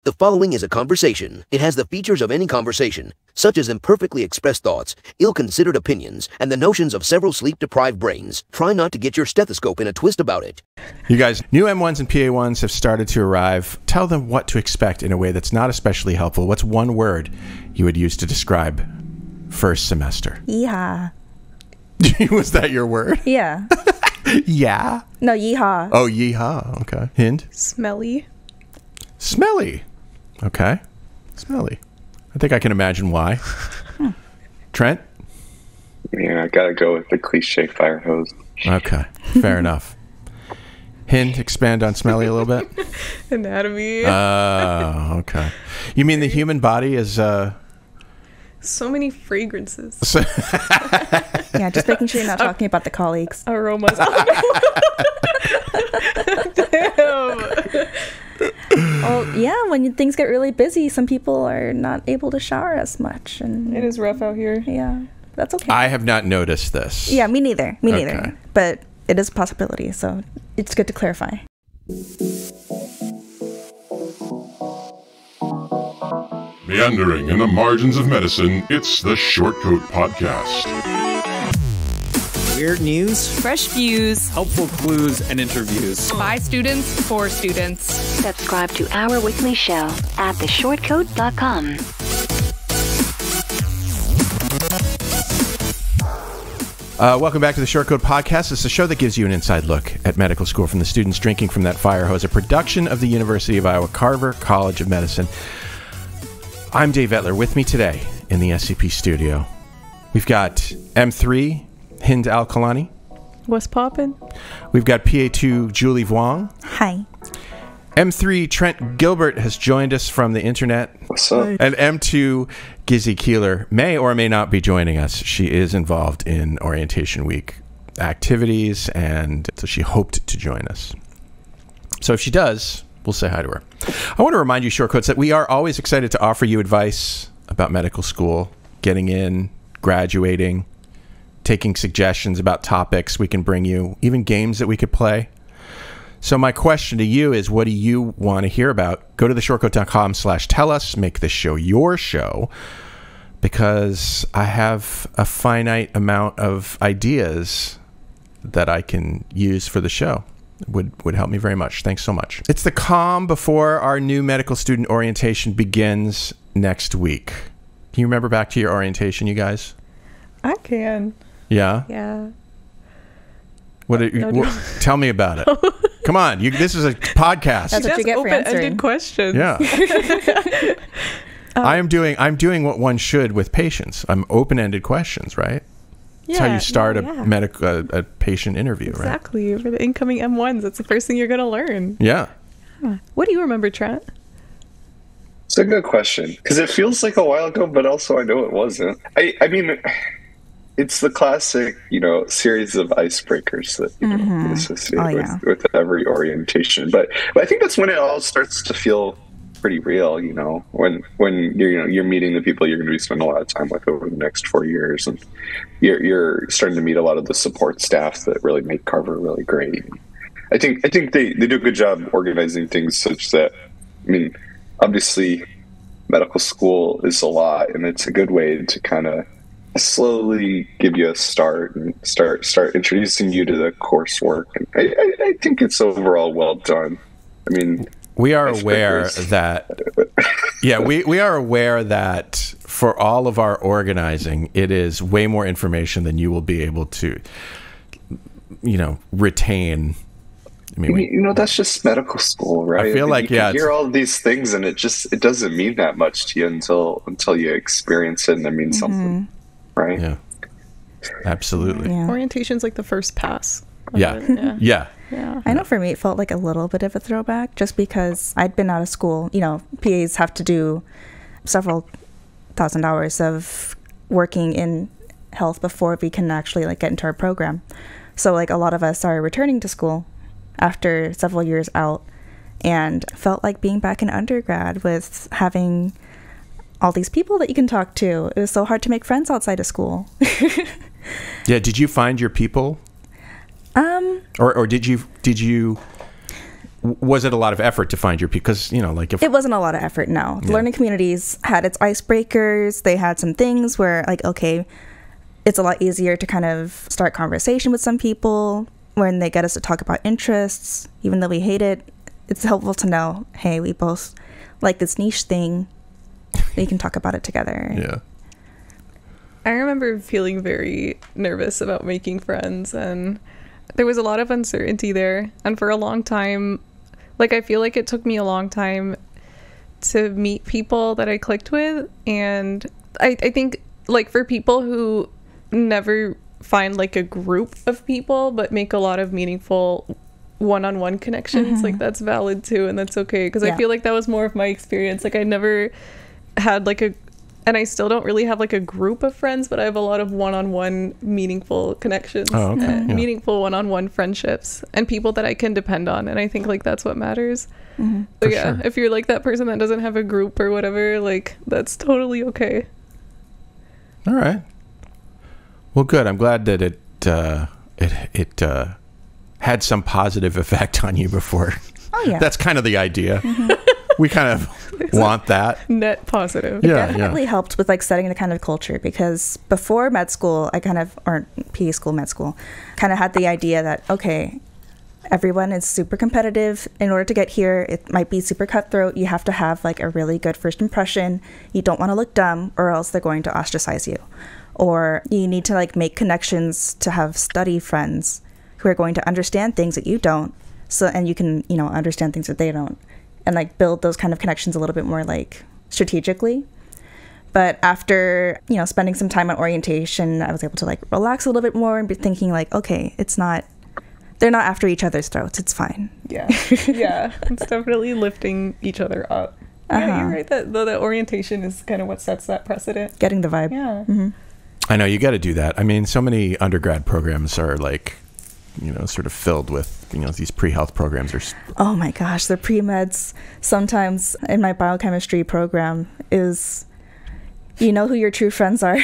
The following is a conversation. It has the features of any conversation, such as imperfectly expressed thoughts, ill-considered opinions, and the notions of several sleep-deprived brains. Try not to get your stethoscope in a twist about it. You guys, new M1s and PA1s have started to arrive. Tell them what to expect in a way that's not especially helpful. What's one word you would use to describe first semester? Yeehaw. Was that your word? Yeah. Yeah? No, yeehaw. Oh, yeehaw. Okay. Hint? Smelly. Smelly. Okay. Smelly. I think I can imagine why. Trent? Yeah, I gotta go with the cliche fire hose. Okay. Fair enough. Hint, expand on smelly a little bit? Anatomy. Oh, okay. You mean the human body is... So many fragrances. Yeah, just making sure you're not talking about the colleagues. Aromas. Damn. Oh, yeah, when things get really busy, some people are not able to shower as much. And It is rough out here. yeah, that's okay. I have not noticed this. Yeah, me neither. Me neither. Okay. But it is a possibility, so it's good to clarify. Meandering in the margins of medicine, it's the Shortcoat Podcast. Weird news, Fresh views helpful clues, and interviews. by students for students. Subscribe to our weekly show at theshortcoat.com. Welcome back to the Shortcoat Podcast. It's a show that gives you an inside look at medical school from the students drinking from that fire hose, a production of the University of Iowa Carver College of Medicine. I'm Dave Etler. With me today in the SCP studio, we've got M3 Hend Al-Kaylani. What's poppin'? We've got PA2 Julie Vuong. Hi. M3 Trent Gilbert has joined us from the internet. What's up? And M2 Gizzy Keeler may or may not be joining us. She is involved in Orientation Week activities, and so she hoped to join us. So if she does, we'll say hi to her. I want to remind you, Shortcoats, that we are always excited to offer you advice about medical school, getting in, graduating, taking suggestions about topics we can bring you, even games that we could play. So my question to you is, what do you want to hear about? Go to theshortcoat.com/tell us. Make this show your show, because I have a finite amount of ideas that I can use for the show. Would help me very much. Thanks so much. It's the calm before our new medical student orientation begins next week. Can you remember back to your orientation, you guys? I can. Yeah? Yeah. Tell me about it. Come on. This is a podcast. That's what you get for answering. Open-ended questions. Yeah. I'm doing what one should with patients. I'm open-ended questions, right? That's how you start a patient interview, right? Exactly. For the incoming M1s, that's the first thing you're going to learn. Yeah. What do you remember, Trent? It's a good question, because it feels like a while ago, but also I know it wasn't. I mean, it's the classic, series of icebreakers that you associate with every orientation. But I think that's when it all starts to feel pretty real, when you're meeting the people you're going to be spending a lot of time with over the next 4 years, and you're starting to meet a lot of the support staff that really make Carver really great. I think they do a good job organizing things such that, obviously medical school is a lot, and it's a good way to kind of slowly give you a start and start introducing you to the coursework. And I think it's overall well done. We are aware that, we are aware that for all of our organizing, it is way more information than you will be able to, retain. That's just medical school, right? I feel like, you hear all of these things, and it doesn't mean that much to you until you experience it and means something, right? Yeah, absolutely. Yeah. Orientation's like the first pass. Yeah. I know for me it felt like a little bit of a throwback, just because I'd been out of school. PAs have to do several thousand hours of working in health before we can actually get into our program. So a lot of us are returning to school after several years out, and felt like being back in undergrad with having all these people that you can talk to. It was so hard to make friends outside of school. Yeah, did you find your people? Or did you was it a lot of effort to find your people? Because, you know, like if It wasn't a lot of effort, no. The Yeah. learning communities had its icebreakers. They had some things where, like, okay, it's a lot easier to kind of start conversation with some people when they get us to talk about interests. Even though we hate it, it's helpful to know, hey, we both like this niche thing. We can talk about it together. yeah. I remember feeling very nervous about making friends, and there was a lot of uncertainty there. And for a long time, like, I feel like it took me a long time to meet people that I clicked with. And I think, like, for people who never find like a group of people but make a lot of meaningful one-on-one connections, like, that's valid too, and that's okay, because I feel like that was more of my experience. Like, I never had like and I still don't really have like a group of friends, but I have a lot of one-on-one meaningful connections, and meaningful one-on-one friendships, and people that I can depend on. And I think, like, that's what matters. So yeah, sure. if you're like that person that doesn't have a group or whatever, like, that's totally okay. All right. Well, good. I'm glad that it had some positive effect on you before. Oh, yeah. That's kind of the idea. We kind of want that. Net positive. It definitely helped with, like, setting the kind of culture, because before med school, or PA school, med school, kind of had the idea that, okay, everyone is super competitive. In order to get here, it might be super cutthroat. You have to have, like, a really good first impression. You don't want to look dumb, or else they're going to ostracize you. Or you need to, like, make connections to have study friends who are going to understand things that you don't. And you can, you know, understand things that they don't. And, like, build those kind of connections a little bit more, like, strategically. But after, you know, spending some time on orientation, I was able to, like, relax a little bit more and be thinking, like, okay, they're not after each other's throats. It's fine. Yeah. Yeah. It's definitely lifting each other up. Yeah, you're right. That orientation is kind of what sets that precedent. Getting the vibe. Yeah. I know, you got to do that. I mean, so many undergrad programs are, like, you know, sort of filled with, you know, these pre-health programs. Oh my gosh, the pre-meds sometimes in my biochemistry program is, you know who your true friends are.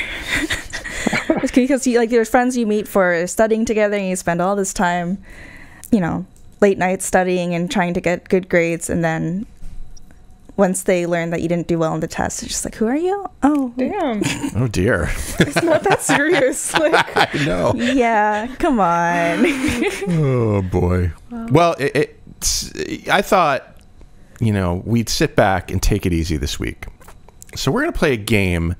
Because there's friends you meet for studying together, and you spend all this time, you know, late nights studying and trying to get good grades, and then once they learn that you didn't do well on the test, it's just like, who are you? Oh, damn. Oh dear. It's not that serious. Like, I know. Yeah, come on. Oh boy. Well, I thought, you know, we'd sit back and take it easy this week. So we're going to play a game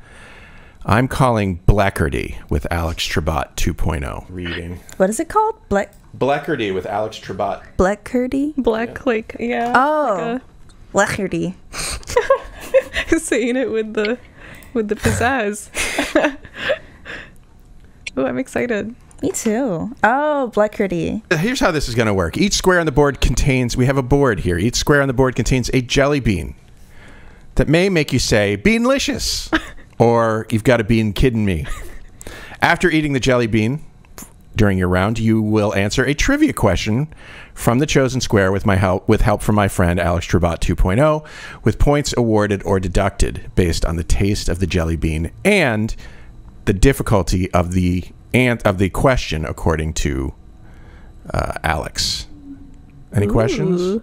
I'm calling Blechardy with Alex Trebot 2.0. Reading. What is it called? Blechardy with Alex Trebot. Blechardy? Like, yeah. Oh. Blechardy. Saying it with the pizzazz. Oh, I'm excited. Me too. Oh, Blechardy. Here's how this is going to work. Each square on the board we have a board here. Each square on the board contains a jelly bean that may make you say, "Beanlicious," or "You've got to be kidding me." After eating the jelly bean during your round, you will answer a trivia question from the chosen square with help from my friend Alex Trebot 2.0, with points awarded or deducted based on the taste of the jelly bean and the difficulty of the question, according to Alex. Any questions?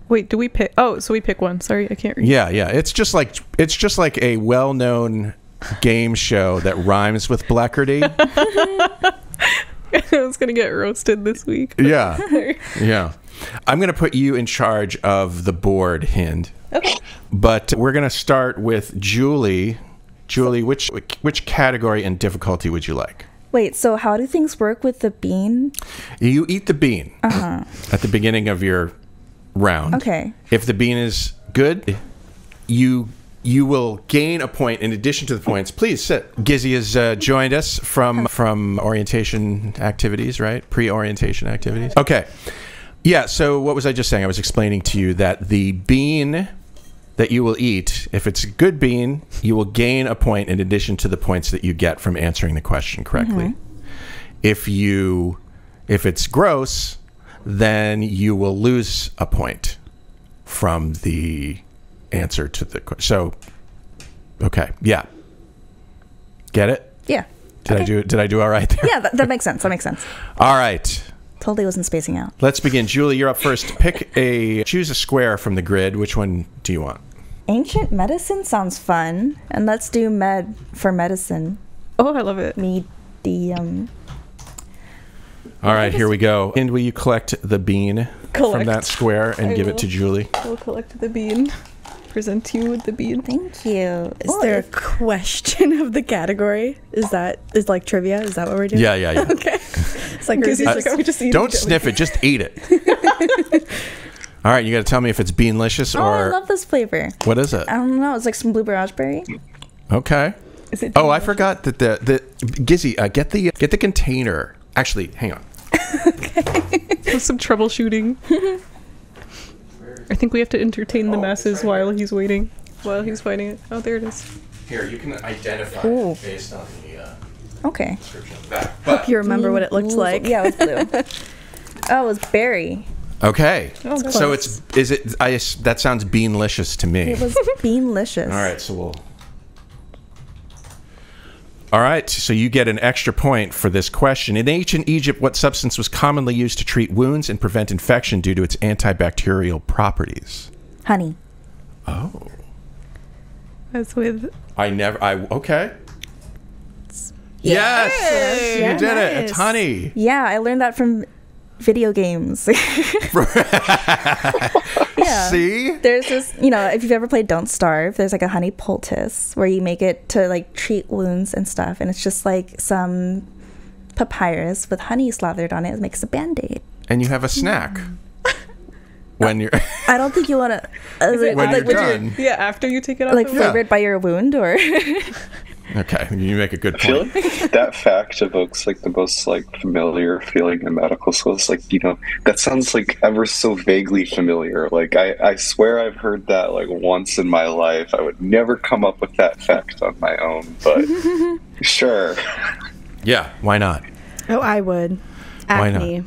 Wait, do we pick? Oh, so we pick one. Sorry, I can't read. Yeah. It's just like a well-known game show that rhymes with Blechardy. I was gonna get roasted this week. Yeah. I'm gonna put you in charge of the board, Hind. Okay. But we're gonna start with Julie. Julie, which category and difficulty would you like? Wait, so how do things work with the bean? You eat the bean at the beginning of your round. Okay. If the bean is good, you will gain a point in addition to the points. Please sit. Gizzy has joined us from orientation activities, right? Pre-orientation activities. Okay. Yeah, so what was I just saying? I was explaining to you that the bean that you will eat, if it's a good bean, you will gain a point in addition to the points that you get from answering the question correctly. If it's gross, then you will lose a point from the answer to the question. So, okay, yeah. Get it? Yeah. Did I do all right there? Yeah, that makes sense. That makes sense. All right. Totally wasn't spacing out. Let's begin. Julie, you're up first. Choose a square from the grid. Which one do you want? Ancient medicine sounds fun. And let's do med for medicine. Oh, I love it. Medium. All right, here we go. And will you collect the bean from that square and give it to Julie? I'll collect the bean. Present you with the bean. Thank you. Is there a question of the category? Is like trivia? Is that what we're doing? Yeah. Okay. It's like, we just eat don't sniff it, just eat it. All right, you got to tell me if it's beanlicious or... Oh, I love this flavor. What is it? I don't know. It's like some blueberry raspberry. Okay. Is it I forgot that the Gizzy, get the container. Actually, hang on. Okay. With some troubleshooting. I think we have to entertain the masses while he's waiting. While he's finding it. Oh, there it is. Here, you can identify it based on the okay. description of the back. Hope you remember what it looked like. Yeah, it was blue. Oh, it was berry. Okay. Oh, so that sounds beanlicious to me. It was beanlicious. All right, All right, so you get an extra point for this question. In ancient Egypt, what substance was commonly used to treat wounds and prevent infection due to its antibacterial properties? Honey. Oh. That's with... Okay. Yes! You did it. It's honey. Yeah, I learned that from video games. Yeah. See? There's this, if you've ever played Don't Starve, there's like a honey poultice where you make it to like treat wounds and stuff. And it's just like some papyrus with honey slathered on it. It makes a Band-Aid. And you have a snack. When you're... I don't think you want to... when you're done. After you take it off. Like flavored by your wound or... Okay, you make a good point. I feel like that fact evokes like the most like familiar feeling in medical school. It's like, that sounds like ever so vaguely familiar. Like I swear I've heard that like once in my life. I would never come up with that fact on my own, but sure. Yeah, why not? Oh, I would. Acne. Why not?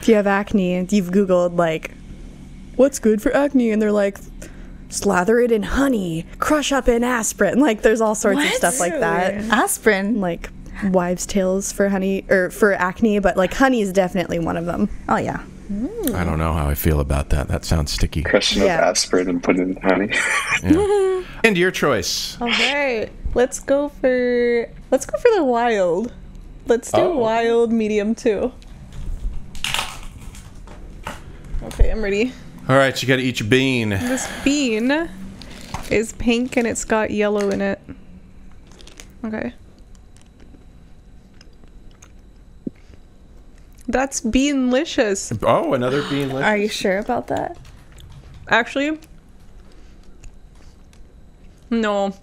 If you have acne and you've Googled like, what's good for acne? And they're like, slather it in honey, crush up in aspirin. Like, there's all sorts of stuff like that. Aspirin? Like, wives' tales for honey, or for acne, but, like, honey is definitely one of them. Oh, yeah. I don't know how I feel about that. That sounds sticky. Crushing up aspirin and putting in honey. Yeah. And your choice. Okay, let's go for the wild. Let's do wild medium 2. Okay, I'm ready. All right, you got to eat your bean. This bean is pink and it's got yellow in it. Okay. That's beanlicious. Oh, another beanlicious. Are you sure about that? Actually, no.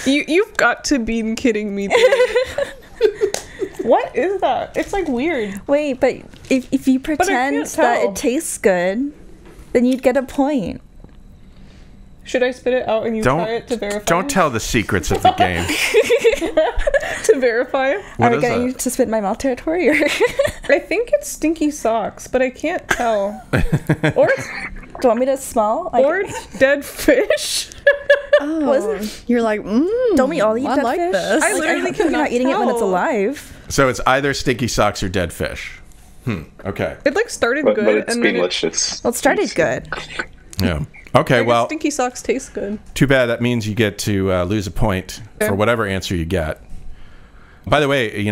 You've got to be kidding me. What is that? It's like weird. Wait, but if you pretend that it tastes good, then you'd get a point. Should I spit it out and you try it to verify? Don't tell the secrets of the game. To verify? Are we getting to spit in my mouth territory? Or I think it's stinky socks, but I can't tell. Or do you want me to smell? Or it's dead fish. Oh, what is it? You're like, don't we all eat dead like fish? This. I literally cannot not eating tell. it when it's alive. So it's either stinky socks or dead fish. Okay. It like started good, but it's and then beanlicious. Well, it started good. Yeah. Okay, well, stinky socks taste good. Too bad. That means you get to lose a point for whatever answer you get. By the way,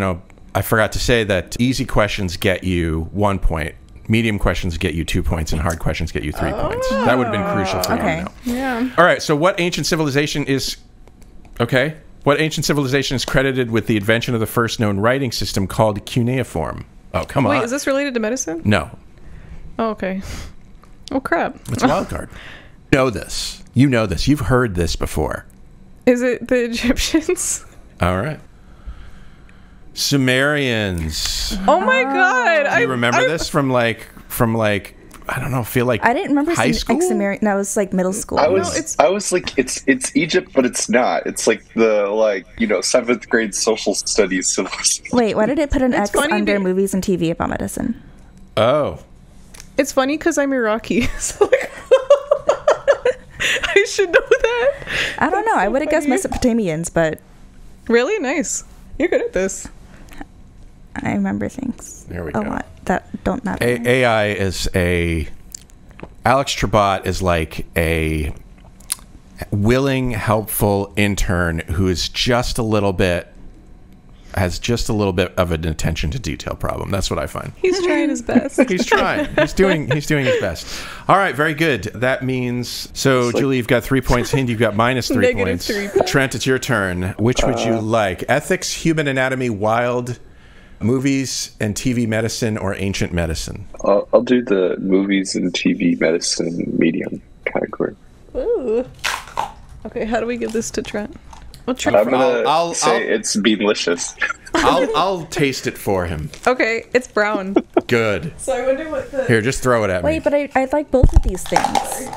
I forgot to say that easy questions get you 1 point. Medium questions get you 2 points, and hard questions get you 3 points. That would have been crucial for you to know. Yeah. All right, so what ancient civilization is... Okay. What ancient civilization is credited with the invention of the first known writing system called cuneiform? Oh, come on. Wait, is this related to medicine? No. Oh, okay. Oh, crap. It's a wild card. You know this. You know this. You've heard this before. Is it the Egyptians? All right. Sumerians. Oh my God! Do you remember this from like I don't know, feel like I didn't remember high school. Sumerian. No, it was like middle school. I was like, it's Egypt, but it's not. It's like the 7th grade social studies syllabus. Wait, why did it put an X funny under movies and TV about medicine? Oh. It's funny because I'm Iraqi, so like, I should know that. I don't know. I would have guessed Mesopotamians, but really nice. You're good at this. I remember things There we a go. lot that don't matter. AI is Alex Trebot is like a willing, helpful intern who is has just a little bit of an attention to detail problem. That's what I find. He's trying his best. He's trying. He's doing his best. All right, very good. That means Julie, you've got 3 points. Hind, you've got -3 points. 3 points. Trent, it's your turn. Which would you like? Ethics, human anatomy, wild movies and TV medicine, or ancient medicine? I'll do the movies and TV medicine medium category. Ooh. Okay, how do we give this to Trent? Well, I'm Trent. gonna say it's beanlicious. I'll taste it for him. Okay, it's brown. Good. So I wonder what the. Here, just throw it at me. Wait, but I like both of these things.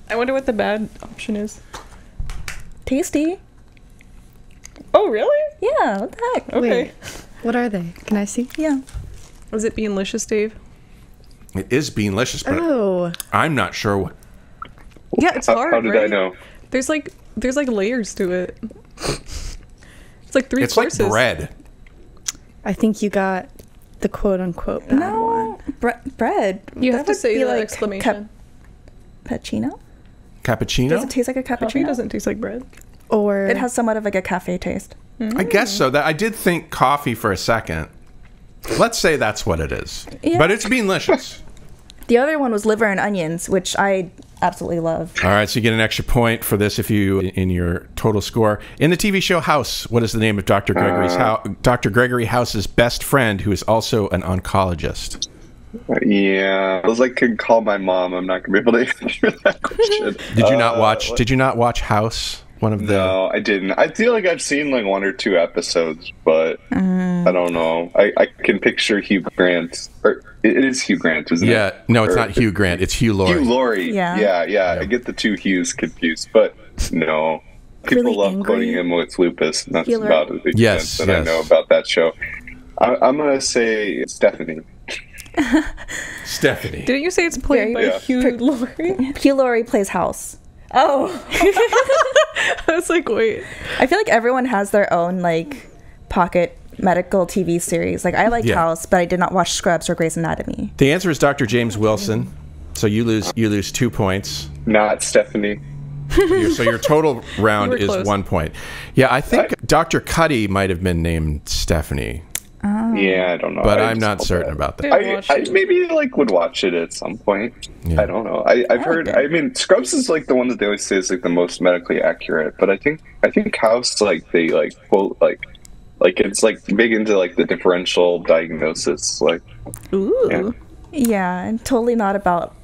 I wonder what the bad option is. Tasty. Oh, really? Yeah, what the heck? Okay. Wait, what are they? Can I see? Yeah. Was it beanlicious, Dave? It is beanlicious, but Oh. I'm not sure what. Yeah, it's hard. How did right? I know? There's like layers to it. It's like three It's courses. like bread. I think you got the quote-unquote bad one. Bread. You have That to would say be the like exclamation. Cappuccino? Cappuccino? Does it taste like a Coffee cappuccino? doesn't taste like bread. Or It has somewhat of like a cafe taste. I guess so. That I did think coffee for a second. Let's say that's what it is. Yeah. But it's beanlicious. The other one was liver and onions, which I absolutely love. All right, so you get an extra point for this if you in your total score. In the TV show House, what is the name of Dr. Dr. Gregory House's best friend, who is also an oncologist? Yeah, I was like, could call my mom. I'm not gonna be able to answer that question. Did you not watch? Did you not watch House? One of the. No, I didn't. I feel like I've seen like 1 or 2 episodes, but I don't know. I can picture Hugh Grant. Or it is Hugh Grant, isn't it? Yeah, no, it's not Hugh Grant. It's Hugh Laurie. Hugh Laurie. Yeah. Yeah. I get the 2 Hughes confused, but no. People Really love angry. quoting him with lupus, and that's Hugh about the Yes, extent that I know about that show. I'm gonna say Stephanie. Stephanie. Didn't you say it's played by Yeah. Hugh Laurie? Hugh Laurie plays House. Oh. I was like, wait. I feel like everyone has their own like pocket medical TV series. Like I like Yeah. House, but I did not watch Scrubs or Grey's Anatomy. The answer is Dr. James Wilson. So you lose 2 points. Not Stephanie. So your total round You were is close. 1 point. Yeah, I think Dr. Cuddy might have been named Stephanie, Yeah, I don't know. but I I'm just not hope certain that. about that. I maybe like would watch it at some point. Yeah. I don't know. I've heard. I mean, Scrubs is like the one that they always say is like the most medically accurate. But I think House like they like quote like it's like big into like the differential diagnosis. Like, Ooh. Yeah, and totally not about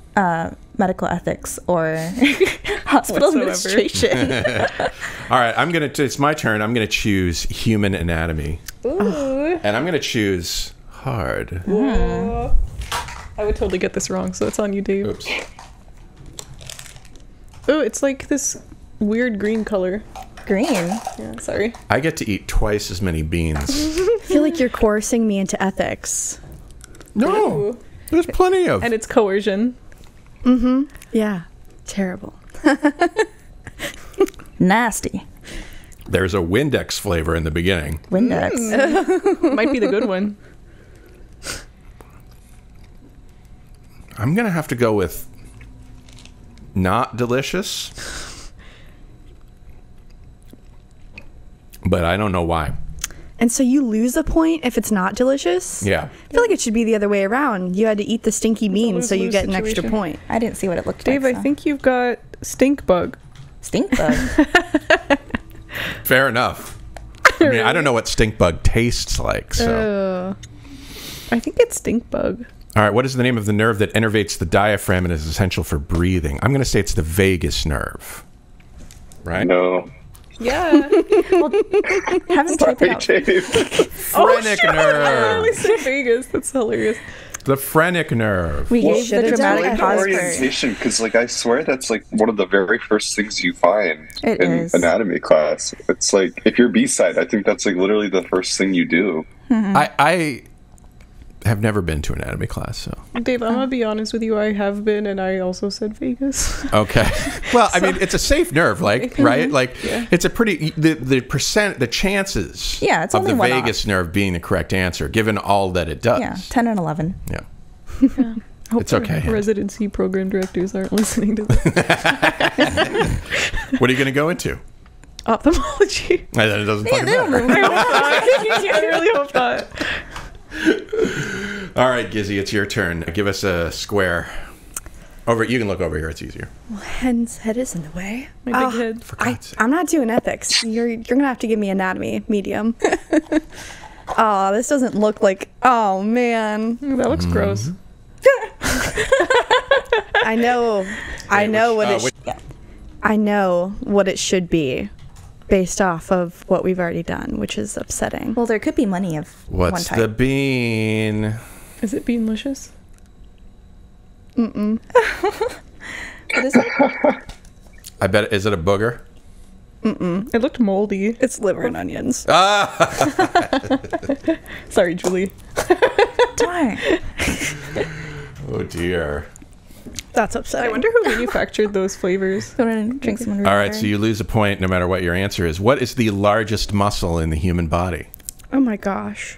medical ethics or hospital Whatsoever. administration. All right, it's my turn. I'm going to choose human anatomy. Ooh. And I'm going to choose hard. I would totally get this wrong, so it's on you, Dave. Oops. Oh, it's like this weird green color. Green. Yeah, sorry. I get to eat twice as many beans. I feel like you're coercing me into ethics. No, Ooh. there's plenty of. And it's coercion. Yeah. Terrible. Nasty. There's a Windex flavor in the beginning. Windex. Might be the good one. I'm going to have to go with not delicious. But I don't know why. And so you lose a point if it's not delicious? Yeah. I feel like it should be the other way around. You had to eat the stinky beans, so you lose-lose get an extra situation. point. I didn't see what it looked Dave, like. I think you've got stink bug. Stink bug. Fair enough. I mean, I don't know what stink bug tastes like, so. I think it's stink bug. All right, what is the name of the nerve that innervates the diaphragm and is essential for breathing? I'm going to say it's the vagus nerve. Right? no. Have Yeah. him type it Sorry, out. Dave. Phrenic I nerve. really said Vegas. That's hilarious. The phrenic nerve. We gave the should've done dramatic it. pause for orientation, because like I swear that's like one of the very first things you find It in is. anatomy class. It's like if you're B-side, I think that's like literally the first thing you do. I have never been to anatomy class, so. Dave, I'm gonna be honest with you. I have been, and I also said vagus. Okay. Well, I mean, it's a safe nerve, like, right? Like, it's a pretty the chances it's of only the one vagus off. nerve being the correct answer, given all that it does. Yeah, 10 and 11. Yeah. It's okay. Residency program directors aren't listening to this. What are you going to go into? Ophthalmology. It doesn't fucking they don't matter. I really hope not. All right, Gizzy, it's your turn. Give us a square. You can look over here. It's easier. Well, Hen's head is in the way. My big head. For God's sake. I'm not doing ethics. You're gonna have to give me anatomy, medium. Oh, this doesn't look like. Oh man, That looks gross. I know what it should be, based off of what we've already done, which is upsetting. Well, there could be money of one What's type. the bean? Is it beanlicious? What is it? I bet. Is it a booger? It looked moldy. It's liver and onions. Sorry, Julie. Darn. Oh dear. That's upsetting. I wonder who manufactured those flavors. Go ahead and drink some water. All right, so you lose a point no matter what your answer is. What is the largest muscle in the human body? Oh my gosh.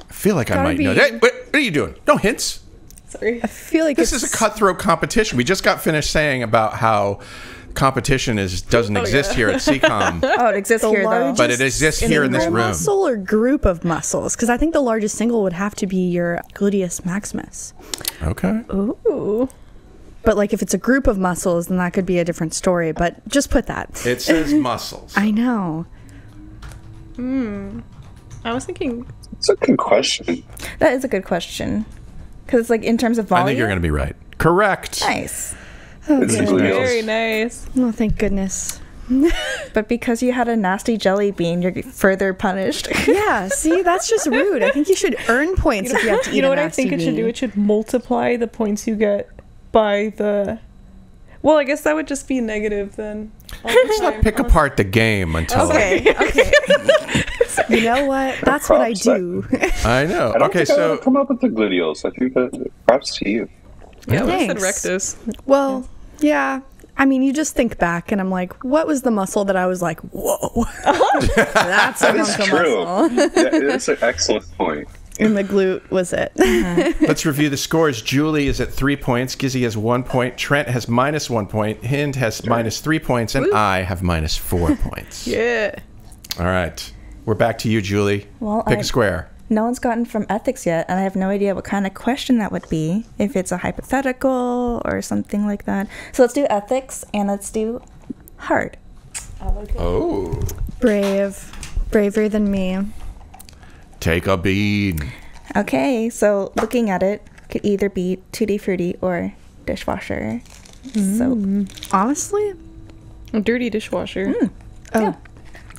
I feel like I Gotta might know. be- Hey, what are you doing? No hints. Sorry. I feel like This is a cutthroat competition. We just got finished saying about how competition doesn't exist here at CCOM, Oh, it exists The here, though. largest- but it exists here in this single room. muscle or group of muscles? Because I think the largest single would have to be your gluteus maximus. Okay. Ooh. But like if it's a group of muscles, then that could be a different story. But just put that. It says muscles. I know. I was thinking. It's a good question. That is a good question. Because it's like in terms of volume. I think you're going to be right. Correct. Nice. It's a gluteus. Very nice. Oh, thank goodness. But because you had a nasty jelly bean, you're further punished. Yeah, see, that's just rude. I think you should earn points if you have to eat You know a what I nasty think it should do? bean. It should multiply the points you get by the. Well, I guess that would just be negative then. Let's not pick apart the game until Okay. You know what? That's what I do. I know. I don't Okay, think I so would come up with the gluteals. I think that props to you. Yeah, I said Thanks. rectus. Well, yeah. I mean, you just think back, and I'm like, what was the muscle that I was like, whoa? That's a That is hunk of true. muscle. Yeah, it is an excellent point. And the glute was it. let's review the scores. Julie is at 3 points. Gizzy has 1 point. Trent has -1 point. Hind has -3 points. And I have -4 points. Yeah. All right. We're back to you, Julie. Well, Pick a square. No one's gotten from ethics yet, and I have no idea what kind of question that would be. If it's a hypothetical or something like that. So let's do ethics, and let's do hard. Oh. Braver than me. Take a bean. Okay, so looking at it, could either be Tutti Frutti or dishwasher. So Honestly? A dirty dishwasher. Oh.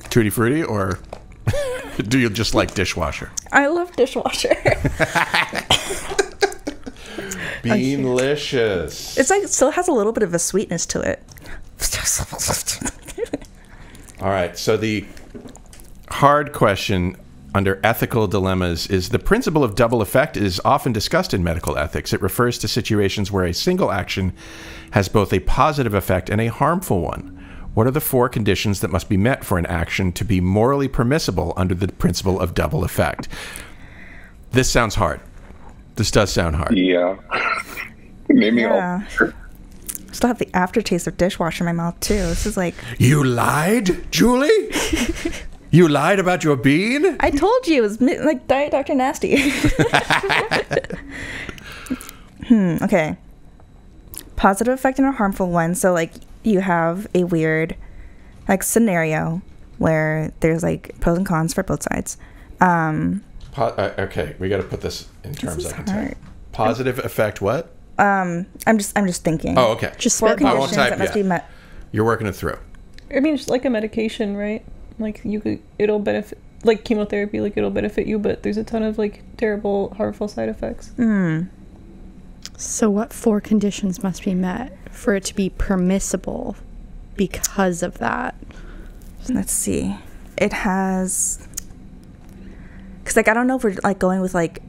Tutti Frutti or do you just like dishwasher? I love dishwasher. Beanlicious. It's like it still has a little bit of a sweetness to it. All right. So the hard question under ethical dilemmas is the principle of double effect is often discussed in medical ethics. It refers to situations where a single action has both a positive effect and a harmful one. What are the 4 conditions that must be met for an action to be morally permissible under the principle of double effect? This sounds hard. This does sound hard. Yeah. Made me Yeah. all. Still have the aftertaste of dishwasher in my mouth too. This is like, You lied, Julie? You lied about your bean? I told you it was like Diet Dr. Nasty. Okay. Positive effect and a harmful one. So like you have a weird like scenario where there's like pros and cons for both sides. Okay, we got to put this in terms I can tell. hard. Positive effect what? I'm just thinking. Oh, okay. Just Four spitball. conditions that must be met. You're working it through. I mean, it's like a medication, right? Like it'll benefit, like chemotherapy, like it'll benefit you, but there's a ton of like terrible, harmful side effects. So what 4 conditions must be met for it to be permissible because of that? Let's see. It has Because, like, I don't know if we're, like, going with, like,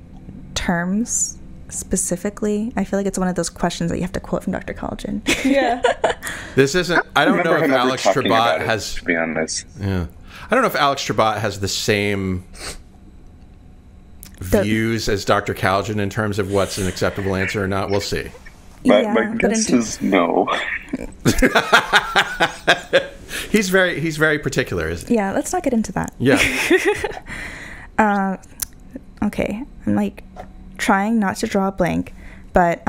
terms specifically. I feel like it's one of those questions that you have to quote from Dr. Collagen. Yeah. This isn't... I don't know if Alex Trebot has... To be honest. Yeah. I don't know if Alex Trebot has the same views as Dr. Collagen in terms of what's an acceptable answer or not. We'll see. My guess is no. He's very particular, isn't he? Yeah, let's not get into that. Yeah. Okay, I'm like trying not to draw a blank, but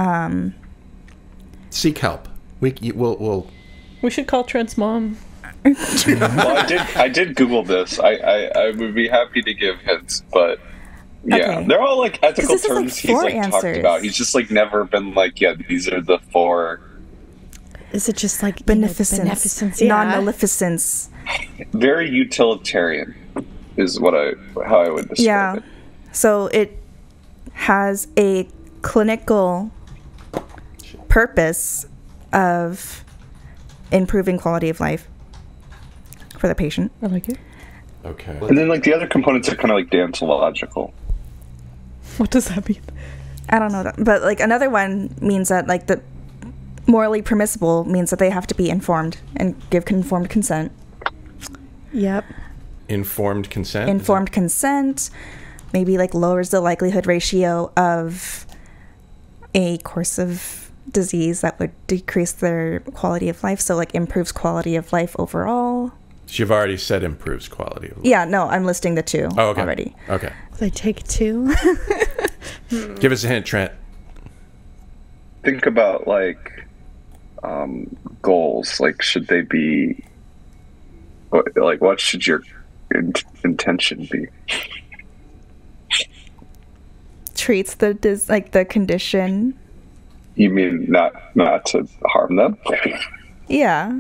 seek help. We'll We should call Trent's mom. Well, I did Google this. I would be happy to give hints, but yeah, Okay. they're all like ethical This is, like, terms he's 4 like talked answers. about. He's just like never been like, yeah, these are the 4. Is it just like beneficence, beneficence? Yeah. non-maleficence. Very utilitarian is how I would describe Yeah. it. So it has a clinical purpose of improving quality of life for the patient. I like it. Okay. And then like the other components are kind of like deontological. What does that mean? I don't know that, but like another one means that like the morally permissible means that they have to be informed and give informed consent. Yep. Informed consent? Informed consent maybe like lowers the likelihood ratio of a course of disease that would decrease their quality of life. So like improves quality of life overall. You've already said improves quality of life. Yeah, no, I'm listing the 2 already. Okay. They take 2. Give us a hint, Trent. Think about like goals. Like, should they be like what should your intention be? Treats the the condition. You mean not to harm them? Yeah.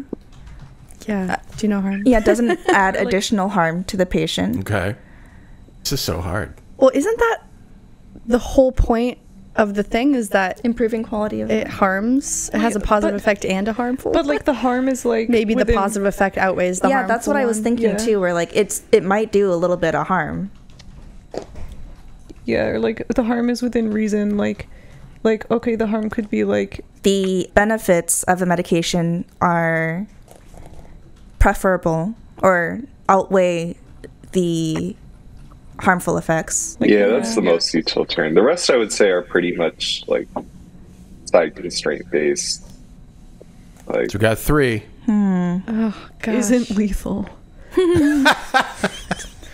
Yeah. Do no harm. Yeah, it doesn't add additional harm to the patient. Okay. This is so hard. Well, isn't that the whole point of the thing? Is that improving quality of it harms? It has a positive effect and a harmful. But like the harm is like maybe the positive effect outweighs the harmful. Yeah, that's what I was thinking too. Where like it might do a little bit of harm. Yeah, or like the harm is within reason. Like okay, the harm could be like the benefits of a medication are preferable or outweigh the harmful effects. Yeah, that's the most utilitarian. The rest I would say are pretty much like side constraint based. Like, so we got 3. Oh gosh. Isn't lethal.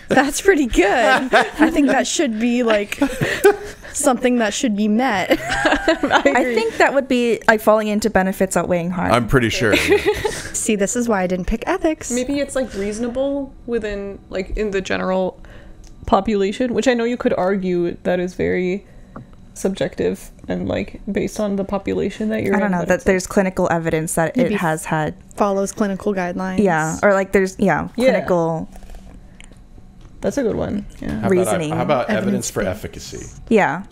That's pretty good. I think that should be like something that should be met. I think that would be like falling into benefits outweighing harm. I'm pretty sure. See, this is why I didn't pick ethics. Maybe it's like reasonable within like in the general population, which I know you could argue that is very subjective and like based on the population that you're I don't in, know that there's clinical evidence that Maybe it has had follows clinical guidelines. Yeah, or like there's clinical. That's a good one. Yeah. Reasoning. How about evidence for efficacy? Yeah.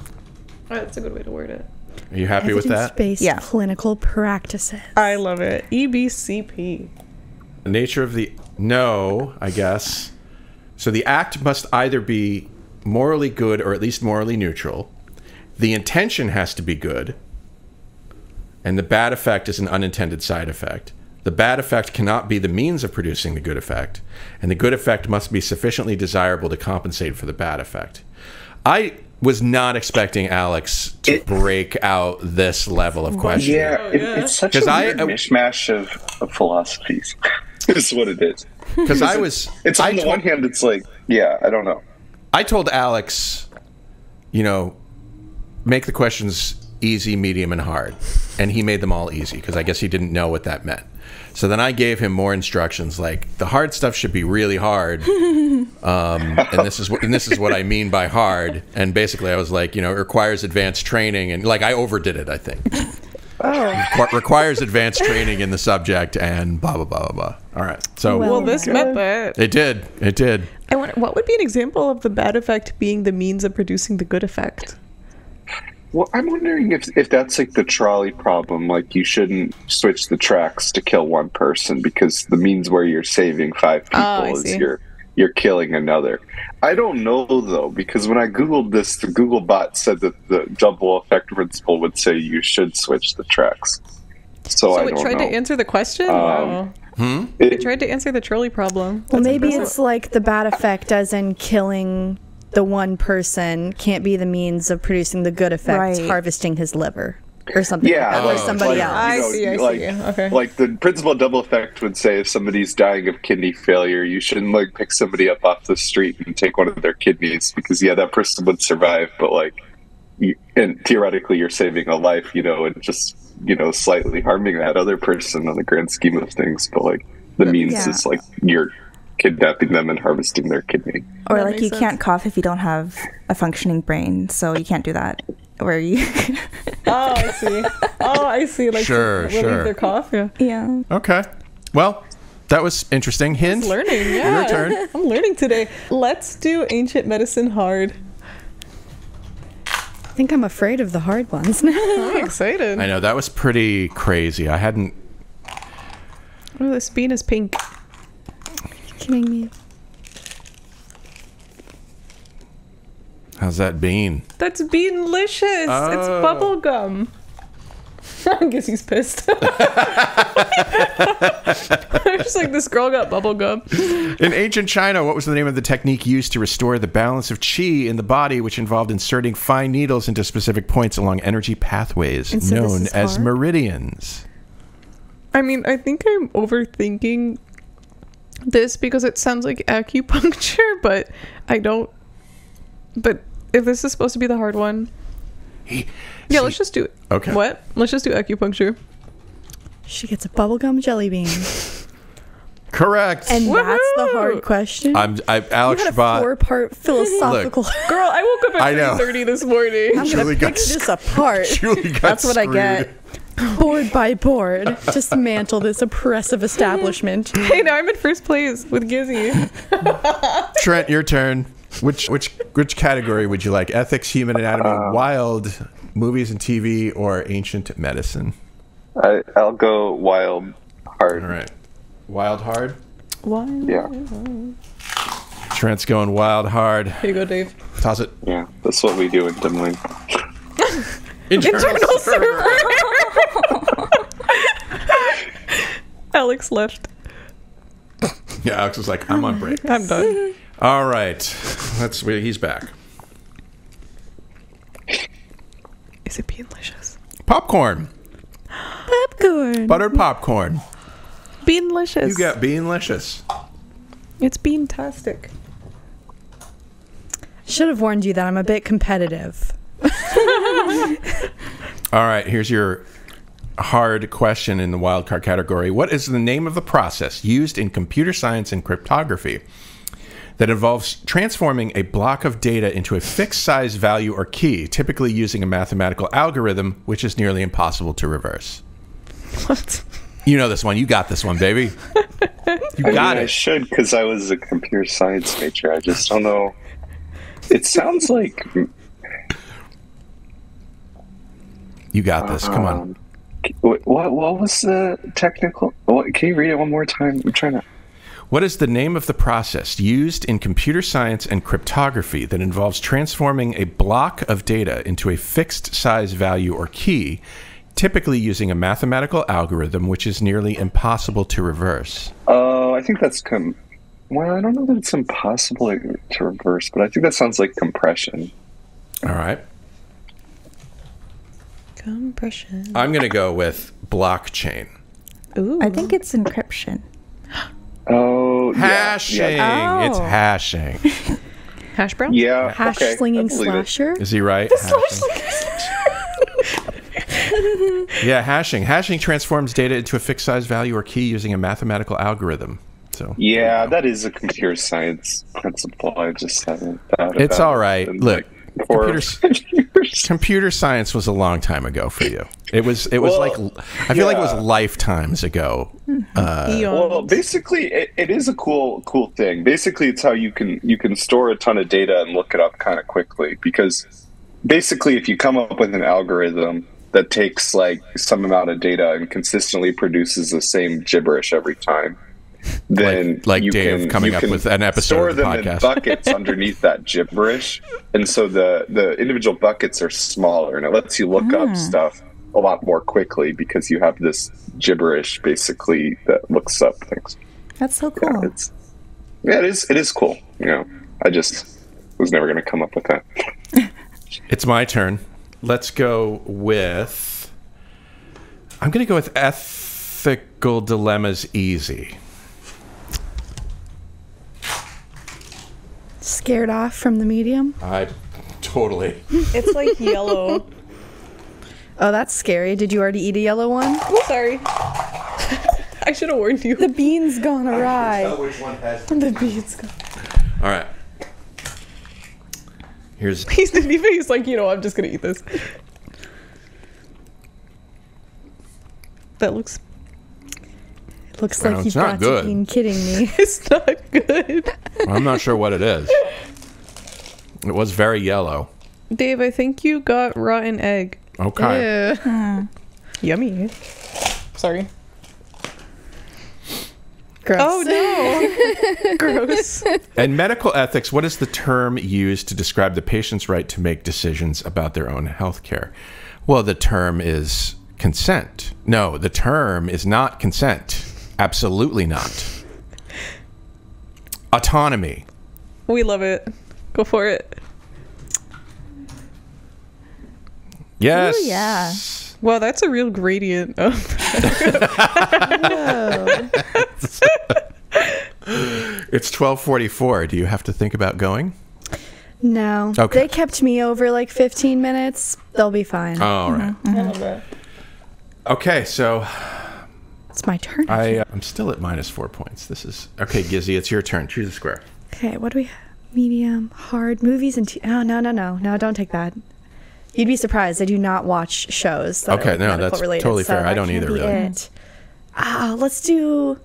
That's a good way to word it. Are you happy with that? Evidence-based clinical practices. I love it. EBCP. The nature of the... No, I guess. So the act must either be morally good or at least morally neutral. The intention has to be good. And the bad effect is an unintended side effect. The bad effect cannot be the means of producing the good effect, and the good effect must be sufficiently desirable to compensate for the bad effect. I was not expecting Alex to break out this level of question. Yeah, it's such a weird mishmash of philosophies. Is what it is. Because I was... It's on the one hand, it's like, yeah, I don't know. I told Alex, make the questions easy, medium, and hard. And he made them all easy, because I guess he didn't know what that meant. So then I gave him more instructions, like the hard stuff should be really hard, and this is what I mean by hard. And basically, I was like, it requires advanced training, and like I overdid it, I think. Requires advanced training in the subject, and blah blah blah blah blah. All right, so well, this met that. It did. I wonder, what would be an example of the bad effect being the means of producing the good effect? Well, I'm wondering if that's like the trolley problem. Like, you shouldn't switch the tracks to kill one person because the means where you're saving 5 people is you're killing another. I don't know, though, because when I Googled this, the Google bot said that the double effect principle would say you should switch the tracks. So I it don't tried know. to answer the question? Wow. It tried to answer the trolley problem. Well, That's maybe impressive. it's like the bad effect, as in killing the one person can't be the means of producing the good effect, Right. harvesting his liver or something like that, or like- somebody like, else. I see. Okay. Like the principle of double effect would say if somebody's dying of kidney failure, you shouldn't like pick somebody up off the street and take one of their kidneys because that person would survive, but and theoretically you're saving a life, and just slightly harming that other person on the grand scheme of things, but the means is you're kidnapping them and harvesting their kidney. Or That like makes you sense. can't cough if you don't have a functioning brain, so you can't do that. Where you Oh, I see. Like, Sure, relieve sure. their cough. Yeah. yeah. Okay. Well, that was interesting. Hint. Learning, yeah. Your turn. I'm learning today. Let's do ancient medicine hard. I think I'm afraid of the hard ones. I'm excited. I know, that was pretty crazy. I hadn't... Oh, this bean is pink. Kidding me? How's that bean? That's beanlicious. Oh. It's bubble gum. I guess he's pissed. I'm just like, this girl got bubble gum. In ancient China, what was the name of the technique used to restore the balance of qi in the body, which involved inserting fine needles into specific points along energy pathways And so this known is as hard? meridians? I mean, I think I'm overthinking this because it sounds like acupuncture, but I don't. But if this is supposed to be the hard one, yeah, let's just do it. Okay. What? Let's just do acupuncture. She gets a bubblegum jelly bean. Correct. And Woohoo! that's the hard question. Alex you had a Trebot. 4-part philosophical. Girl, I woke up I at know. 3:30 this morning. I'm Julie gonna got pick this apart, Julie got That's what I screwed. get. board by board. Dismantle this oppressive establishment. Hey, now I'm in first place with Gizzy. Trent, your turn. Which category would you like? Ethics, human anatomy, wild, movies and TV, or ancient medicine? I'll go wild hard. All right. Wild hard? Wild. Yeah. Trent's going wild hard. Here you go, Dave. Toss it. Yeah, that's what we do in Des Moines. Internal server. Alex left. Yeah, Alex was like, I'm on break. I'm done. All right. He's back. Is it beanlicious? Popcorn. Popcorn. Buttered popcorn. Beanlicious. You got beanlicious. It's beantastic. Should have warned you that I'm a bit competitive. All right, here's your hard question in the wild card category. What is the name of the process used in computer science and cryptography that involves transforming a block of data into a fixed size value or key, typically using a mathematical algorithm, which is nearly impossible to reverse? What? You know this one. You got this one, baby. You got I it. should, because I was a computer science major. I just don't know. It sounds like... You got this. Come on. What was the technical... can you read it one more time? I'm trying to... What is the name of the process used in computer science and cryptography that involves transforming a block of data into a fixed size value or key, typically using a mathematical algorithm which is nearly impossible to reverse? Oh, I think that's... Well, I don't know that it's impossible to reverse, but I think that sounds like compression. All right. Compression. I'm going to go with blockchain. Ooh. I think it's encryption. Oh, Hashing. Yeah. It's Oh. hashing. Hash brown? Yeah. Hash okay, slinging I believe it. slasher. Is he right? Yeah, hashing. Hashing transforms data into a fixed size value or key using a mathematical algorithm. So Yeah, that is a computer science principle. I just haven't thought about it's all right. it in, Look, like, 4 years. computer science was a long time ago for you. It was like I feel like it was lifetimes ago. Well, basically, it is a cool thing. Basically, it's how you can store a ton of data and look it up kind of quickly. Because basically, if you come up with an algorithm that takes like some amount of data and consistently produces the same gibberish every time, then like you Dave can, coming you up can with an episode store of the them podcast. in buckets underneath that gibberish, and so the individual buckets are smaller, and it lets you look up stuff a lot more quickly because you have this gibberish basically that looks up things. That's so cool. It is cool. I just was never going to come up with that. It's my turn. Let's go with... I'm going to go with ethical dilemmas easy. Scared off from the medium? I totally... It's like yellow. Oh, that's scary. Did you already eat a yellow one? Oh, sorry. I should have warned you. The bean's gone awry. Tell which one has... The bean's gone. All right. Here's... He's like, I'm just going to eat this. That looks... It looks like you've not got to be kidding me. It's not good. I'm not sure what it is. It was very yellow. Dave, I think you got rotten egg. Okay. Yummy. Sorry. Gross. Oh, no. Gross. In medical ethics, what is the term used to describe the patient's right to make decisions about their own health care? Well, the term is consent. No, the term is not consent. Absolutely not. Autonomy. We love it. Go for it. Yes. Ooh, yeah. Wow, that's a real gradient of... It's 12:44. Do you have to think about going? No. Okay. They kept me over like 15 minutes. They'll be fine. Oh, all right. I love that. Okay, so It's my turn. I'm still at -4 points. This is... Okay, Gizzy, it's your turn. Choose a square. Okay, what do we have? Medium, hard, movies, and... Oh, no. No, don't take that. You'd be surprised. I do not watch shows that Okay, are no, medical that's related, totally so fair. I that don't can't either, be really. it. Let's do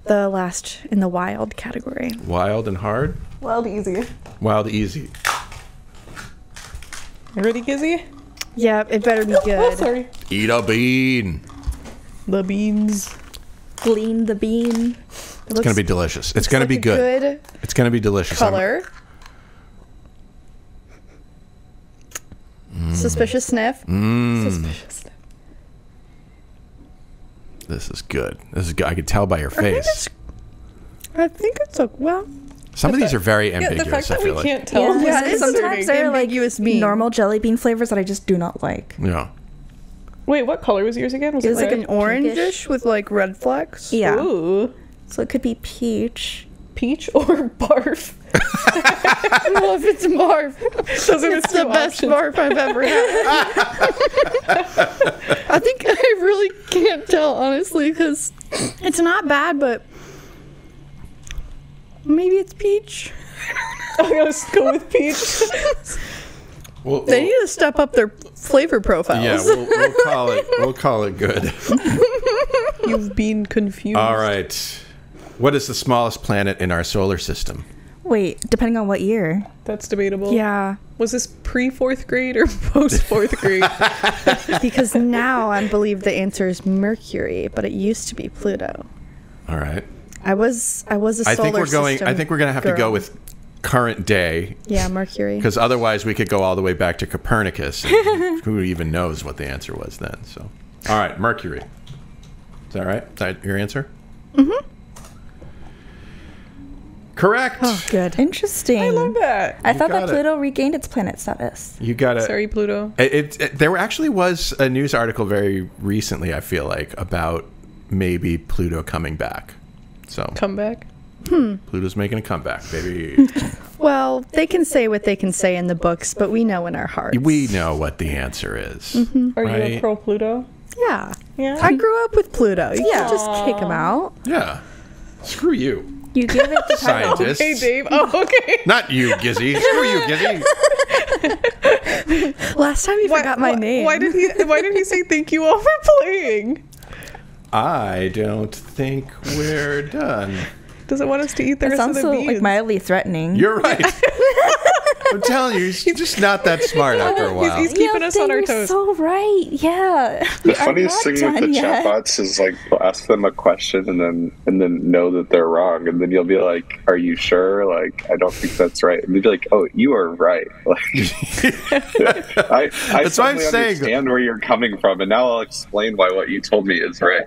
the last in the wild category. Wild and hard? Wild easy. Wild easy. You ready, Gizzy? Yep, it better be good. Oh, sorry. Eat a bean. The beans. Glean the bean. It's going to be delicious. It's going to be good. Good It's going to be delicious. color. Suspicious sniff. Suspicious sniff. This is good. This is good. I could tell by your face. I think it's a... Well... Some of these are very Yeah, ambiguous, the fact I that feel we like. can't tell. Yeah, is sometimes concerning. they're like ambiguous bean. normal jelly bean flavors that I just do not like. Yeah. Wait, what color was yours again? Was It's like red? an orangish with like red flecks. Yeah. Ooh. So it could be peach. Peach or barf? I don't know if it's a barf. Those are It's two the best options. barf I've ever had. I think I really can't tell, honestly, because it's not bad, but maybe it's peach. I'm gonna go with peach. Well, They need to step up their flavor profiles. yeah, we'll call it good. You've been confused. All right. What is the smallest planet in our solar system? Wait, depending on what year. That's debatable. Yeah, Was this pre-4th grade or post-4th grade? because now I believe the answer is Mercury, but it used to be Pluto. All right. I was a solar I think we're going to have to go girl. with current day, Yeah, Mercury. because otherwise we could go all the way back to Copernicus. And who even knows what the answer was then? So, all right, Mercury. Is that right? Is that your answer? Mm-hmm. Correct. Oh, good. Interesting. I love that. I thought got that it. Pluto regained its planet status. You got it. Sorry, Pluto. There actually was a news article very recently, I feel like, about maybe Pluto coming back. So Come back. Pluto's making a comeback, baby. Well, they can say what they can say in the books, but we know in our hearts. We know what the answer is. Are you a Right. pro Pluto? Yeah. Yeah. I grew up with Pluto. You can't just kick him out. Yeah. Screw you, You give it the title. scientist. Hey, Dave. Oh, okay. Not you, Gizzy. Screw you, Gizzy. Last time you forgot my name. Why did he say thank you all for playing? I don't think we're done. Does it want us to eat the It rest of sounds the so beans? like mildly threatening. You're right. I'm telling you, he's just not that smart after a while. He's keeping us on our toes. So right, yeah. The funniest thing with the chatbots is like you'll ask them a question and then know that they're wrong, and then you'll be like, "Are you sure?" Like, I don't think that's right, and they'll be like, "Oh, you are right." Like, I That's why I'm saying. Understand where you're coming from, and now I'll explain why what you told me is right.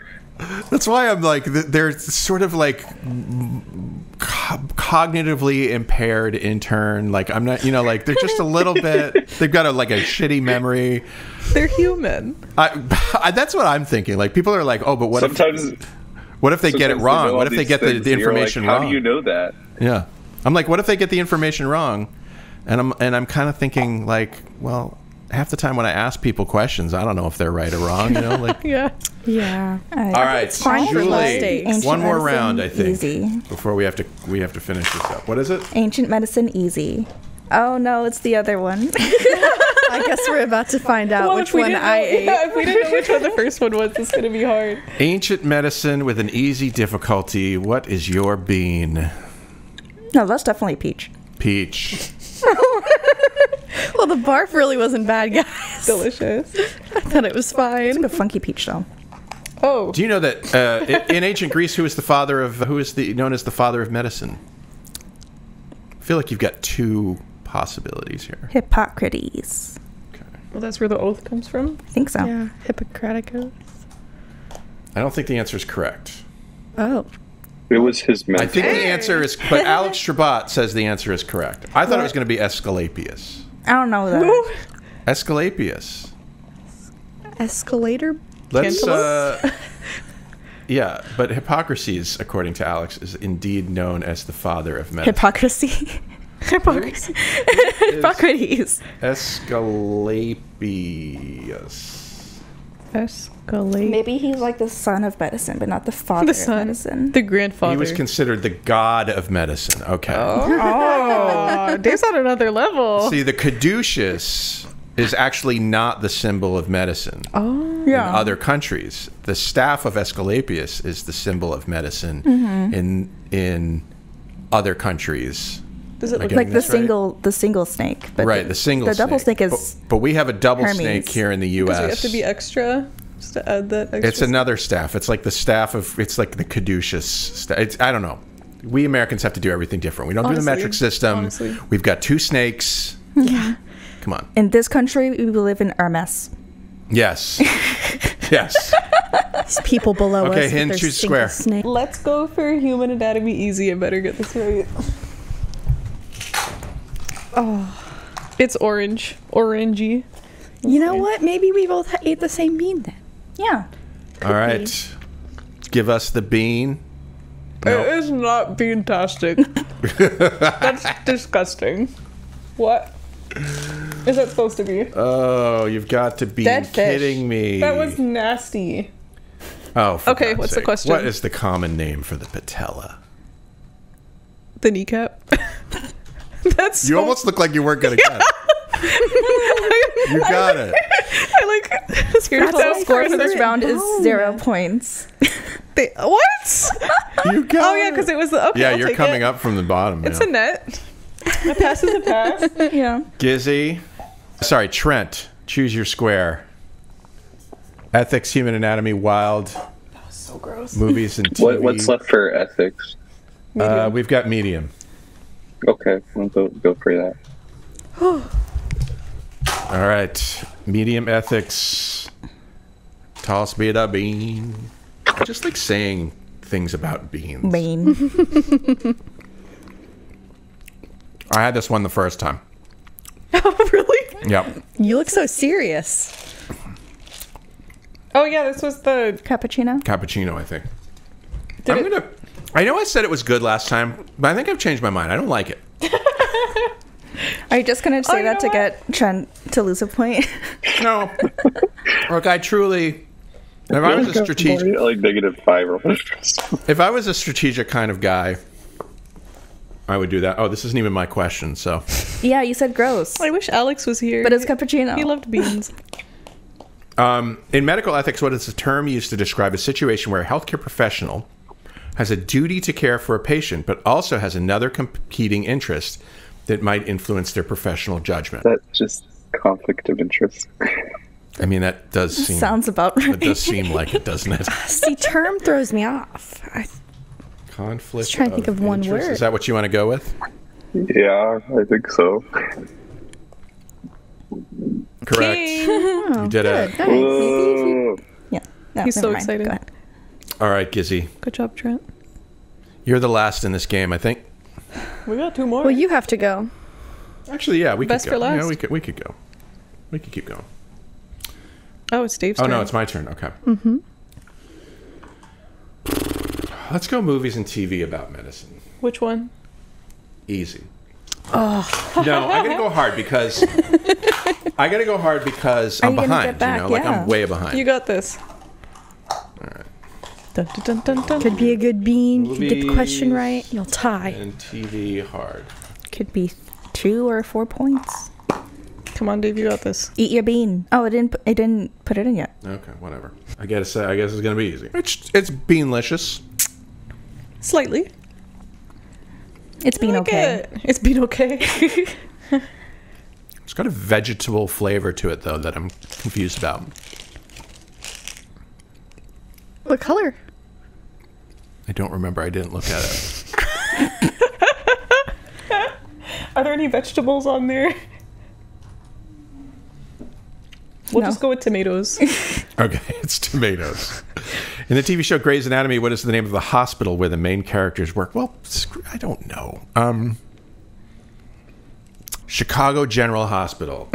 That's why I'm like, they're sort of like cognitively impaired in turn. Like, I'm not, like they're just a little bit, they've got a shitty memory. They're human. That's what I'm thinking. Like, people are like, oh, but what if they get it wrong? What if they get the information wrong? How do you know that? Yeah. I'm like, what if they get the information wrong? And I'm kind of thinking like, well, half the time when I ask people questions, I don't know if they're right or wrong, like. Yeah. All right, Julie, one more round, I think, easy. Before we have to finish this up. What is it? Ancient medicine easy. Oh no, it's the other one. I guess we're about to find out which one I ate. Yeah, if we didn't know which one the first one was, it's going to be hard. Ancient medicine with an easy difficulty. What is your bean? No, that's definitely peach. Peach. Well, the barf really wasn't bad, guys. Delicious. I thought it was fine. It's a funky peach, though. Oh. Do you know that in ancient Greece, who is known as the father of medicine? I feel like you've got two possibilities here. Hippocrates. Okay. Well, that's where the oath comes from? I think so. Yeah, Hippocratic oath. I don't think the answer is correct. Oh. It was his mentor. I think the answer is, but Alex Trebot says the answer is correct. I thought it was going to be Asclepius. I don't know that. Asclepius. Escalator? Let's, yeah, but Hippocrates, according to Alex, is indeed known as the father of medicine. Hippocracy. Hippocrates. Asclepius. Maybe he's like the son of medicine, but not the father of medicine. The grandfather. He was considered the god of medicine. Okay. Oh, Dave's on another level. See, the caduceus is actually not the symbol of medicine. Oh, yeah. In other countries, the staff of Asclepius is the symbol of medicine in other countries. Does it look like the single snake? But right, the single snake. The double snake is. But we have a double Hermes. snake here in the U.S. Does it have to be extra? Just to add that extra. It's another staff. It's like the staff of. It's like the caduceus staff. I don't know. We Americans have to do everything different. We don't do the metric system. Honestly. We've got two snakes. Yeah. Come on. In this country, we live in Hermes. Yes. Yes. People below us. Okay, Hend, choose square. Snake. Let's go for human anatomy easy. I better get this right. Oh, it's orange. Orangey. You know what? Maybe we both ate the same bean then. Yeah. All right. Give us the bean. It is not bean-tastic. That's disgusting. What is that supposed to be? Oh, you've got to be kidding me. That was nasty. Oh, for okay. God's What's sake. the question? What is the common name for the patella? The kneecap. That's you almost look like you weren't going to get it. You got it. I like. The score for this round is 0 points. What? You got Oh yeah, because it was the okay. Yeah, I'll you're take coming it. up from the bottom. It's a net. A pass is a pass. Yeah. Gizzy. Sorry, Trent. Choose your square. Ethics, human anatomy, wild. That was so gross. Movies and TV. What's left for ethics? We've got medium. Okay, we'll go for that. All right. Medium ethics. Toss me the bean. I just like saying things about beans. Bean. I had this one the first time. Oh, really? Yep. You look so serious. Oh, yeah, this was the Cappuccino? Cappuccino, I think. I know I said it was good last time, but I think I've changed my mind. I don't like it. Are you just going to say that to get Trent to lose a point? No. Look, I truly... If I was a strategic... Like -5 or whatever. If I was a strategic kind of guy, I would do that. Oh, this isn't even my question, so... Yeah, you said gross. I wish Alex was here. But it's cappuccino. He loved beans. In medical ethics, what is the term used to describe a situation where a healthcare professional has a duty to care for a patient, but also has another competing interest that might influence their professional judgment. That's just conflict of interest. I mean, that does seem... Sounds about right. It does seem like it, doesn't it? See, term throws me off. Conflict. I was trying to think of one interest. word. Is that what you want to go with? Yeah, I think so. Correct. Oh, You did it. good. Nice. Whoa. Yeah. No, He's never so mind. excited. Go ahead. All right, Gizzy. Good job, Trent. You're the last in this game, I think. We got 2 more. Well, you have to go. Actually, yeah, we Best could go. for last. Yeah, we could go. We could keep going. Oh, it's Dave's Oh, turn. no, it's my turn. Okay. Mm-hmm. Let's go movies and TV about medicine. Which one? Easy. Oh. No, I gotta go hard because I'm Are behind. you gonna get back? Like Yeah. I'm way behind. You got this. All right. Dun, dun, dun, dun, dun. Could be a good bean. If you get the question Movies right, you'll tie. And TV hard. Could be 2 or 4 points. Come on, Dave, you got this. Eat your bean. Oh, I didn't put it in yet. Okay, whatever. I guess it's gonna be easy. It's beanlicious. Slightly. It's been okay. It's been okay. It's got a vegetable flavor to it though that I'm confused about. What color? I don't remember. I didn't look at it. Are there any vegetables on there? We'll just go with tomatoes. Okay, it's tomatoes. In the TV show Grey's Anatomy, what is the name of the hospital where the main characters work? Well, I don't know. Chicago General Hospital.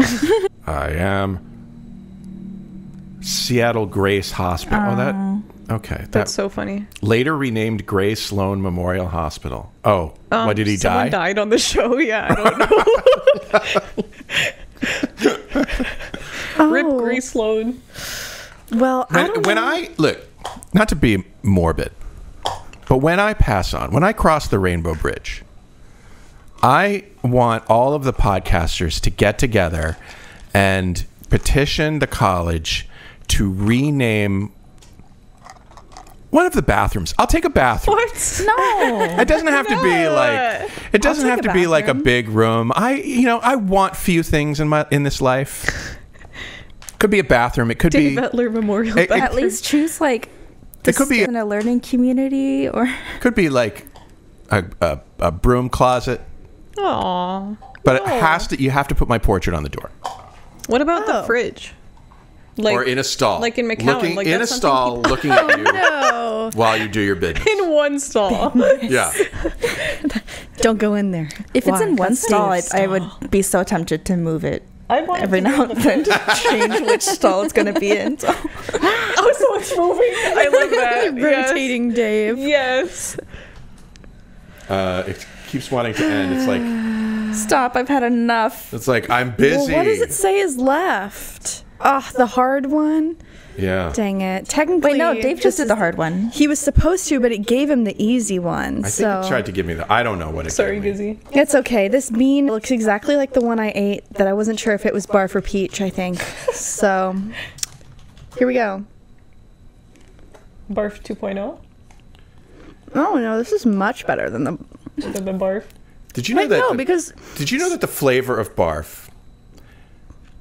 I am Seattle Grace Hospital. Okay. That's so funny. Later renamed Gray Sloan Memorial Hospital. Oh, why did he die? Someone died on the show. Yeah, I don't know. Rip Gray Sloan. Well, When I look, not to be morbid, but when I pass on, when I cross the Rainbow Bridge, I want all of the podcasters to get together and petition the college to rename one of the bathrooms. I'll take a bathroom. What? No. It doesn't have to be like. It doesn't have to be like a big room. I want few things in this life. Could be a bathroom. It could Dave be Butler Memorial Bathroom. At least choose like It could be in a learning community or could be like a broom closet. Aww. But it has to. You have to put my portrait on the door. What about the fridge? Or in a stall. Like in McAllen. Looking like in a that's stall, looking at you no. while you do your business. in one stall. Yeah. Don't go in there. if it's in one That's stall, Dave's I would be so tempted to move it I want every now and then to change which stall it's going to be in. So. Oh, so it's moving. I love that. Rotating Dave. Yes. It keeps wanting to end. It's like Stop, I've had enough. it's like I'm busy. Well, what does it say is left? Oh, the hard one? Yeah. Dang it. Technically, Wait, no, Dave just did the hard one. He was supposed to, but it gave him the easy one. I think it tried to give me the. I don't know what it Sorry, gave me. Gizzy. It's okay. This bean looks exactly like the one I ate that I wasn't sure if it was barf or peach, I think. So, here we go. Barf 2.0? Oh, no, this is much better than the... Than the barf? Did you know because... Did you know that the flavor of barf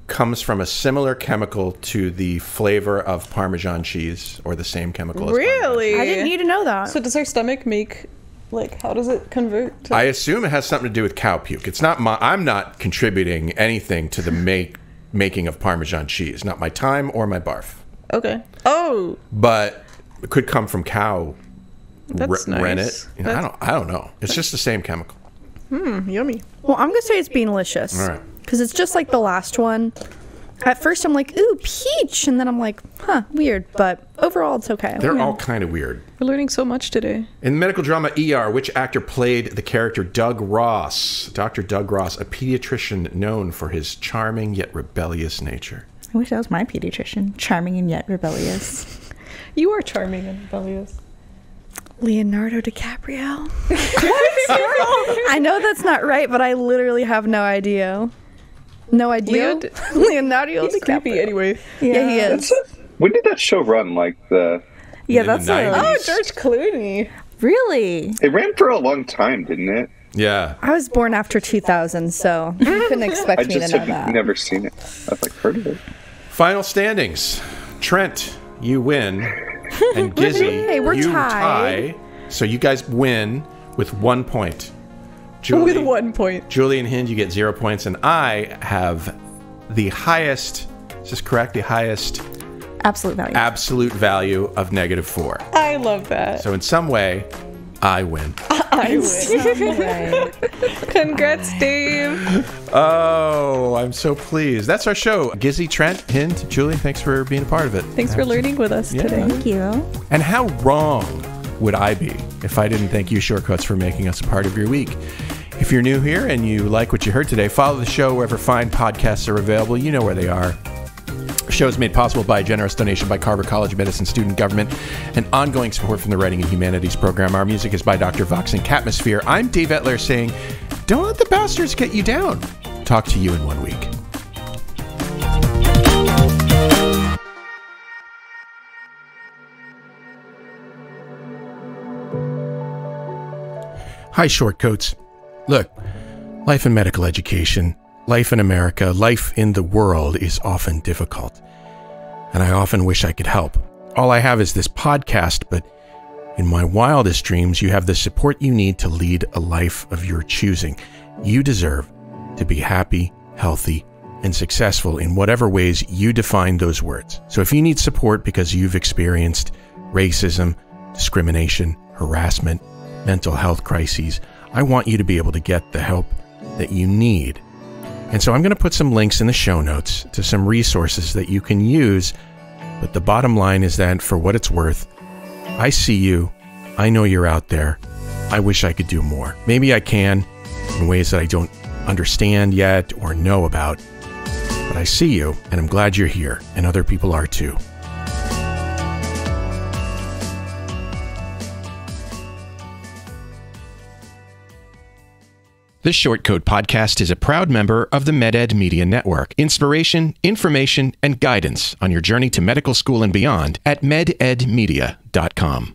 comes from a similar chemical to the flavor of Parmesan cheese, or the same chemical as Really? I didn't need to know that. So does our stomach make, like, how does it convert to... I assume it has something to do with cow puke. It's not I'm not contributing anything to the making of Parmesan cheese. Not my time or my barf. Okay. Oh! But it could come from cow That's nice. rennet. You know, I don't know. It's just the same chemical. Yummy. Well, I'm going to say it's beanlicious. All right. Because it's just like the last one. At first, I'm like, ooh, peach. And then I'm like, huh, weird. But overall, it's okay. They're all kind of weird. We're learning so much today. In the medical drama ER, which actor played the character Doug Ross? Dr. Doug Ross, a pediatrician known for his charming yet rebellious nature. I wish that was my pediatrician. Charming and yet rebellious. You are charming and rebellious. Leonardo DiCaprio. I know that's not right, but I literally have no idea. No idea. Leonardo He's DiCaprio. creepy anyway. Yeah, he is. When did that show run? Like Yeah, In the that's 90s. Oh, George Clooney. really. it ran for a long time, didn't it? Yeah. I was born after 2000, so you couldn't expect me to know that. I've never seen it. I've heard of it. Final standings. Trent, you win. And Gizzy, hey, we're you tied. tie. So you guys win with 1 point. Julie, with 1 point. Julie and Hind, you get 0 points. And I have the highest, is this correct? The highest absolute value of -4. I love that. So in some way, I win. I win. Congrats, Dave. Oh, I'm so pleased. That's our show. Gizzy, Trent, Hind, Julie, thanks for being a part of it. Thanks for learning with us today. Thank you. And how wrong would I be if I didn't thank you, Shortcuts, for making us a part of your week? If you're new here and you like what you heard today, follow the show wherever fine podcasts are available. You know where they are. The show is made possible by a generous donation by Carver College of Medicine student government and ongoing support from the Writing and Humanities program. Our music is by Dr. Vox and Catmosphere. I'm Dave Etler saying, don't let the bastards get you down. Talk to you in 1 week. Hi, Shortcoats. Look, life in medical education, life in America, life in the world is often difficult. And I often wish I could help. All I have is this podcast, but in my wildest dreams, you have the support you need to lead a life of your choosing. You deserve to be happy, healthy, and successful in whatever ways you define those words. So if you need support because you've experienced racism, discrimination, harassment, mental health crises, I want you to be able to get the help that you need. And so I'm going to put some links in the show notes to some resources that you can use. But the bottom line is that for what it's worth, I see you. I know you're out there. I wish I could do more. Maybe I can in ways that I don't understand yet or know about. But I see you, and I'm glad you're here, and other people are too. This Shortcode podcast is a proud member of the MedEd Media Network. Inspiration, information, and guidance on your journey to medical school and beyond at mededmedia.com.